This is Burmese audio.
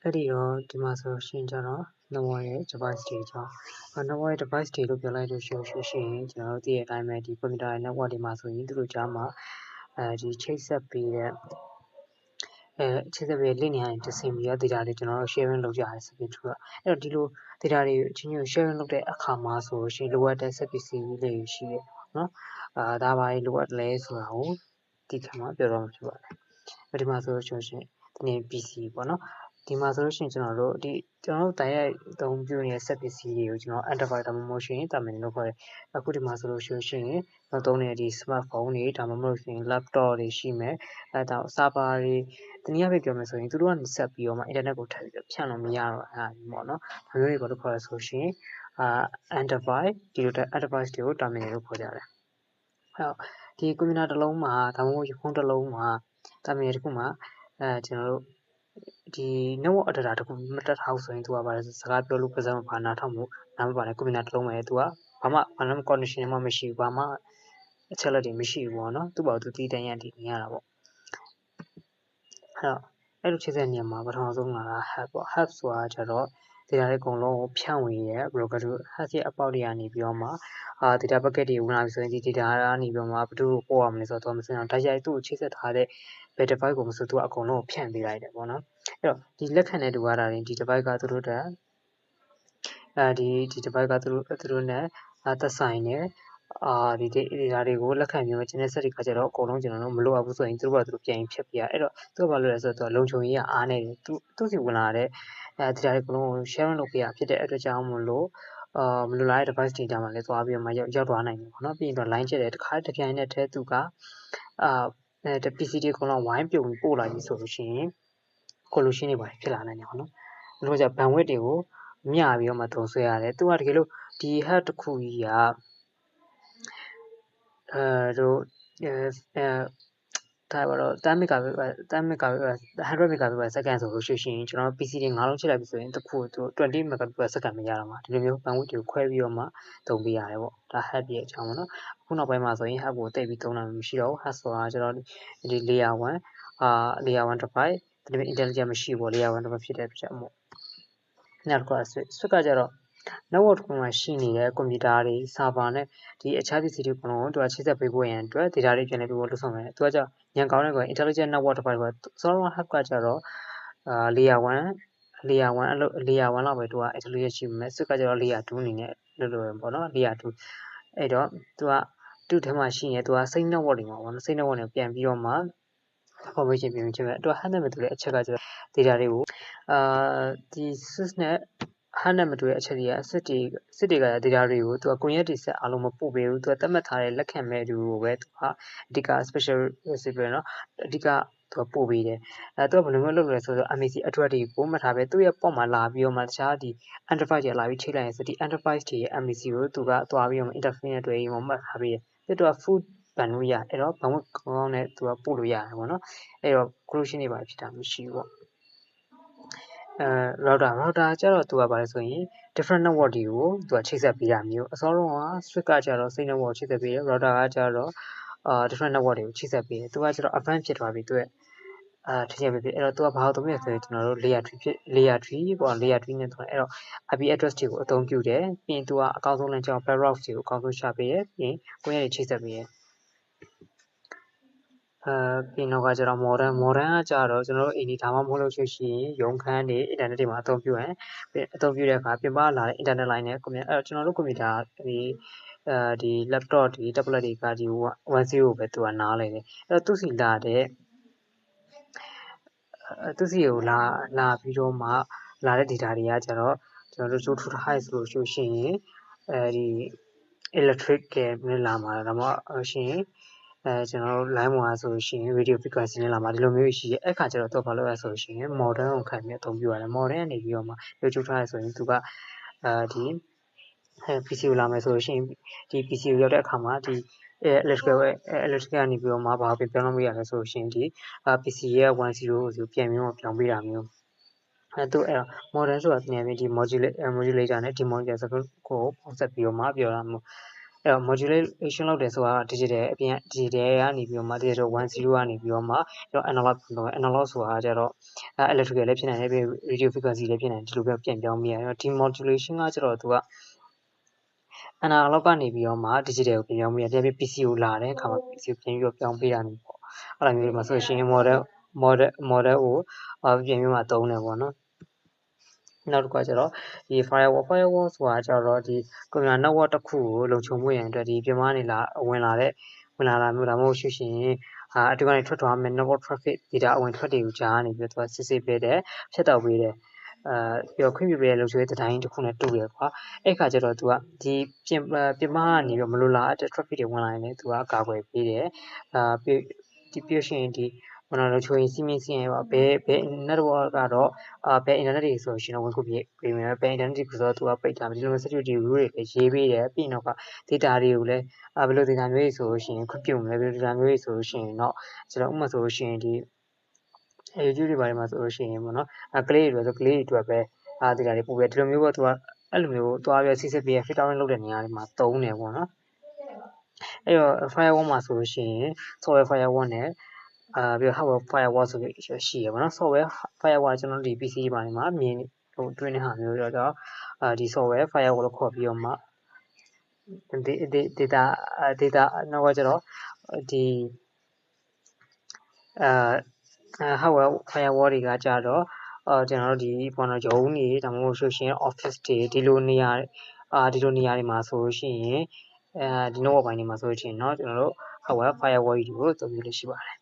အဲ့ဒီတော့ဒီမှာဆိုရှင်ကျွန်တော် network ရဲ့ device တွေကြောင့်network ရဲ့ device တွေလို့ပြောလိုက်လို့ရှိရင်ကျွန်တော်တို့သိတဲ့အတိုင်းပဲဒီ computer ရဲ့ network တွေမှာဆိုရင်သူတို့ကြားမှာဒီချိတ်ဆက်ပေးတဲ့ချိတ်ဆက်ပေးတဲ့ link တွေကနေတဆင့်ပြီးတော့ data တွေကျွန်တော်တို့ sharing လုပ်ကြရတယ်စပစ်ထူကအဲ့တော့ဒီလို data တွေအချင်းချင်း sharing လုပ်တဲ့အခါမှာဆိုရှင်လိုအပ်တဲ့စက်ပစ္စည်းတွေရှိတယ်နော်ဒါပါလိုအပ်လဲဆိုတာကိုဒီခါမှာပြောတော့မှာဖြစ်ပါတယ်ဒီမှာဆိုလို့ရှိရင်ဒီနေ့ PC ပေါ့နော်ဒီမှာဆိုလို့ရှိရင်ကျွန်တော်တို့တိုင်းရိုက်အသုံးပြုနေတဲ့စက်ပစ္စည်းတွေကိုကျွန်တော် enterprise ဒါမှမဟုတ်ရှင်တာမန်လို့ခေါ်တယ်အခုဒီမှာဆိုလို့ရှိရင်ကျွန်တော်သုံးနေတဲ့ဒီ smartphone တွေဒါမှမဟုတ်ရှင် laptop တွေရှိမယ်အဲဒါ server တွေတနည်းအားဖြင့်ပြောမယ်ဆိုရင်သူတို့ကနေဆက်ပြီးတော့မှ internet ကိုထပ်ပြီးတော့ဖြန့်လို့မရတော့အဲ့ဒါပေါ့နော်ဒါမျိုးတွေဘာလို့ခေါ်လဲဆိုရှင်enterprise ဒီလို enterprise တွေကို terminal လို့ခေါ်ကြတယ်အဲ့တော့ဒီ computer တစ်လုံးမှာဒါမှမဟုတ်ဖုန်းတစ်လုံးမှာ terminal တစ်ခုမှာကျွန်တော်တို့ဒီ network adapter တစ်ခုမတက်ထားဘူးဆိုရင်သူကဘာလဲစကားပြောလို့ပစံဘာနာထောက်မှုနားမပါနဲ့ computer တစ်လုံးပဲသူကဘာမှ condition မှမရှိဘူးဘာမှအချက်လက်တွေမရှိဘူးပေါ့နော်သူ့ဘာသူတီးတန်းရတည်နေရတာပေါ့အဲ့လိုချိန်တဲ့နေရာမှာပထမဆုံးလာတာ hub ပေါ့ hub ဆိုတာကျတော့ data တွေအကုန်လုံးကိုဖြန့်ဝေရဲ broker တို့ hub ရဲ့အပေါက်တွေကနေပြီးတော့မှdata packet တွေဝင်လာပြီဆိုရင်ဒီ data ကနေပြီးတော့မှဘယ်သူ့ကိုပို့ရမလဲဆိုတော့မစင်အောင်ဓာတ်ရိုက်သူ့ကိုချိတ်ဆက်ထားတဲ့ဘယ် device ကိုမဆိုသူကအကုန်လုံးကိုဖြန့်ပေးလိုက်တယ်ပေါ့နော်အဲ့တော့ဒီလက်ခံတဲ့တူရတာရင်ဒီ device ကသူတို့တက်ဒီ device ကသူတို့နဲ့သက်ဆိုင်တယ်ဒီ data တွေကိုလက်ခံပြီးမှကျန်တဲ့ set တွေကကျတော့အကုန်လုံးကျွန်တော်တို့မလိုအပ်ဘူးဆိုရင်သူတို့ကသူတို့ပြန်ဖြတ်ပြရအဲ့တော့သူကဘာလို့လဲဆိုတော့လုံခြုံရေးကအားနေတယ်သူစီဝင်လာတဲ့data တွေအကုန်လုံးကို sharing လုပ်ပေးရဖြစ်တဲ့အတွက်ကြောင့်မလို့မလိုလားတဲ့ device တွေကြမှာလည်းသွားပြီးတော့မှရောက်သွားနိုင်တယ်ပေါ့နော်ပြီးရင်တော့ line ချက်တယ်တစ်ခါတပြိုင်နက်တည်းသူကPC တွေအကုန်လုံးဝိုင်းပြုံပို့လိုက်ပြီဆိုလို့ရှိရင် collision တွေပါဖြစ်လာနိုင်တယ်ပေါ့နော်အဲ့လိုကြောင့် bandwidth တွေကိုမျှပြီးတော့မှသုံးစွဲရတယ်သူကတကယ်လို့ဒီ hub တစ်ခုကြီးကတို့ဒါပါတော့10 megabit 100 megabit per second ဆိုလို့ရှိရင်ကျွန်တော် PC တွေ9လုံးချိန်လိုက်ပြီဆိုရင်တစ်ခုသူ20 megabit per second မရတော့မှာဒီလိုမျိုး bandwidth တွေကိုခွဲပြီးတော့မှသုံးပေးရတယ်ပေါ့ဒါ hub ရဲ့အကြောင်းပေါ့နော်အခုနောက်ပိုင်းမှာဆိုရင် hub ကိုတိတ်ပြီးသုံးတာမရှိတော့ဘူး hub ဆိုတာကျတော့ဒီ layer 1 layer 1 device ဒီလို intelligent မရှိဘူး layer 1 device ဖြစ်တဲ့အတွက်ကြောင့်မို့နောက်တစ်ခုက switch ကကျတော့ network တစ်ခုမှာရှိနေတဲ့ computer တွေ server နဲ့ဒီအခြားပစ္စည်းတွေအကုန်လုံးသူကချိတ်ဆက်ပေးဖို့ရန်အတွက် data တွေပြန်လည်ပြီးလုပ်ဆောင်မယ်သူကကြောင့်ညံကောင်းတဲ့ကွာ intelligent network device က server hub ကကျတော့layer 1 လောက်ပဲသူက intelligent ရှိမယ် switch ကကျတော့ layer 2အနေနဲ့လို့ပေါ့နော် layer 2အဲ့တော့သူကသူ့ထဲမှာရှိနေသူက same network တွေမှာပေါ့နော် same network တွေပြန်ပြီးတော့မှ information ပြင်ချင်မယ်အတွက် hub နဲ့မတူတဲ့အချက်ကကျတော့ data တွေကိုဒီ switch နဲ့ hub နဲ့မတူတဲ့အချက်တွေကစစ်တွေက data တွေကိုသူကကွန်ရက်တွေဆက်အားလုံးမပို့ပေးဘူးသူကသတ်မှတ်ထားတဲ့လက်ခံမဲ့သူကိုပဲသူကအဓိက special receiver เนาะအဓိကသူကပို့ပေးတယ်သူကဘယ်လိုမျိုးလုပ်လဲဆိုတော့ MAC address တွေကိုမှတ်ထားပဲသူ့ရဲ့ပေါ့မှာလာပြီးတော့မှတခြားဒီ enterprise တွေလာပြီးချိန်လိုက်ရင်ဆိုဒီ enterprise တွေရဲ့ MAC ကိုသူကသွားပြီးတော့ interface နဲ့တွေ့ရင်မှတ်ထားပေးတယ်သူက full ဘန်လို့ရအဲ့တော့ဘန်ဝတ်ကောင်းနဲ့သူကပို့လို့ရတယ်ပေါ့နော်အဲ့တော့ collision တွေပါဖြစ်တာမရှိဘူးပေါ့router ကျတော့သူကဘာလဲဆိုရင် different network တွေကိုသူကချိတ်ဆက်ပေးတာမျိုးအစောဆုံးက switch ကကျတော့ same network ကိုချိတ်ဆက်ပေးတယ် router ကကျတော့different network တွေကိုချိတ်ဆက်ပေးတယ်သူကကျတော့ advanced ဖြစ်သွားပြီသူရဲ့ထည့်ချက်ပဲဖြစ်အဲ့တော့သူကဘာလို့သုံးရလဲဆိုရင်ကျွန်တော်တို့ layer 3ပေါ့ layer 3နဲ့သုံးတယ်အဲ့တော့ IP address တွေကိုအသုံးပြုတယ်ပြီးရင်သူကအကောင့်ဆုံးလမ်းကြောင်း parallel တွေကိုအကောင့်ဆုံးရှာပေးတယ်ပြီးရင်ကိုယ့်ရဲ့ချိတ်ဆက်ပေးတယ်ပြီးနောက်ကကျတော့ modern ကကျတော့ကျွန်တော်တို့အိမ်ဒီဒါမှမဟုတ်လို့ရှိရင်ရုံးခန်းတွေ internet တွေမှာအသုံးပြုရင်အသုံးပြုတဲ့အခါပြင်ပလာတဲ့ internet line နဲ့အဲ့တော့ကျွန်တော်တို့ကွန်ပျူတာဒီ laptop ဒီ tablet တွေကဒီ10ကိုပဲသူကနားလဲတယ်အဲ့တော့သူစီလာတဲ့သူစီကိုလာပြီးတော့မှလာတဲ့ data တွေကကျတော့ကျွန်တော်တို့ကြိုးထူထားရဆိုလို့ရှိရင်ဒီ electric နဲ့လာမှာဒါမှမဟုတ်ရှင်ကျွန်တော်တို့ line ပေါ်ဆိုလို့ရှိရင် radio frequency နဲ့လာမှာဒီလိုမျိုးရှိရဲ့အဲ့ခါကျတော့သူကဘာလုပ်ရဆိုလို့ရှိရင် modern ကိုခံပြီးအသုံးပြုရတယ် modern ကနေပြီးတော့မှကြိုးထားရဆိုရင်သူကဒီ PC ကိုလာမယ်ဆိုလို့ရှိရင်ဒီ PC ကိုရောက်တဲ့အခါမှာဒီ electrical ကနေပြီးတော့မှဘာပြောင်းလို့မရလဲဆိုလို့ရှိရင်ဒီ PC ရဲ့10ကိုပြန်ပြီးတော့ပြောင်းပေးတာမျိုးသူအဲ့ modern ဆိုတာတနည်းအားဖြင့်ဒီ modulator နဲ့ demodulator ကိုပေါင်းစပ်ပြီးတော့မှပြောတာမျိုး modulation လုပ်တယ်ဆိုတာ digital အပြင် digital ကနေပြီးတော့မှ digital 10ကနေပြီးတော့မှကျွန်တော် analog ဖြစ်သွားတယ် analog ဆိုတာကျတော့ electrical လည်းဖြစ်နိုင်တယ်ပြီး radio frequency လည်းဖြစ်နိုင်တယ်ဒီလိုပဲပြန်ပြောင်းမိရတယ် demodulation ကကျတော့သူက analog ကနေပြီးတော့မှ digital ကိုပြန်ပြောင်းမိရတယ် PC ကိုလာတဲ့အခါမှာ PC ကိုပြန်ပြီးတော့ပြောင်းပေးတာမျိုးပေါ့အဲ့လိုမျိုးမှာဆိုရှင် model ကိုပြန်ပြီးမှသုံးတယ်ပေါ့နော်နောက်တစ်ခါကျတော့ဒီ firewall ဆိုတာကျတော့ဒီ computer network တစ်ခုကိုလုံခြုံမှုရန်အတွက်ဒီပြင်ပကနေဝင်လာတာမျိုးဒါမှမဟုတ်ရှင်အတူကနေထွက်သွားမယ် network traffic data အဝင်ထွက်တွေကိုကြားနေပြီးတော့စစ်ဆေးပေးတယ်ဖြတ်တောက်ပေးတယ်ပြီးတော့ခွင့်ပြုပေးတဲ့လုံခြုံရေးတိုင်းတစ်ခုနဲ့တူတယ်ကွာအဲ့ခါကျတော့သူကဒီပြင်ပကနေပြီးမလိုလားတဲ့ traffic တွေဝင်လာရင်လည်းသူကအကာအကွယ်ပေးတယ်ပြီးရှင်ဒီလုံခြုံရေးစီမင်းစည်းရင်ဘယ် network ကတော့ဘယ် internet တွေဆိုရှင်ဝင်ခွင့်ပေးမယ်ဘယ် internet တွေဆိုတော့သူကပိတ်ထားမယ်ဒီလိုမျိုး security rule တွေလည်းရေးပေးတယ်ပြီးတော့က data တွေကိုလည်းဘယ်လို data မျိုးတွေဆိုရှင်ခွင့်ပြုမယ်ဘယ်လို data မျိုးတွေဆိုရှင်တော့ကျွန်တော်ဥပမာဆိုရှင်ဒီ YouTube တွေဘာတွေမှာဆိုရှင်ပေါ့နော်ကလေးတွေဆိုကလေးတွေအတွက်ပဲ data တွေပို့ပေးဒီလိုမျိုးပေါ့သူကအဲ့လိုမျိုးသွားပြီးစစ်စစ်ပေး filtering လုပ်တဲ့နေရာတွေမှာသုံးတယ်ပေါ့နော်အဲ့တော့ firewall မှာဆိုရှင် software firewall နဲ့ပြီးတော့ hardware firewall ဆိုပြီးရှိရပါတော့ software firewall ကျွန်တော်ဒီ PC တွေမှာမြင်တွင်းတဲ့ဟာမျိုးတော့ဒီ software firewall လို့ခေါ်ပြီးတော့မှ data နောက်ကကျတော့ဒီ hardware firewall တွေကကြတော့ကျွန်တော်တို့ဒီပေါ်တော့ရုံးတွေဒါမှမဟုတ်ဆိုရှင် office တွေဒီလိုနေရာတွေမှာဆိုရှင်ဒီ network ပိုင်းတွေမှာဆိုရှင်เนาะကျွန်တော်တို့ hardware firewall တွေကိုသုံးလို့ရှိပါတယ်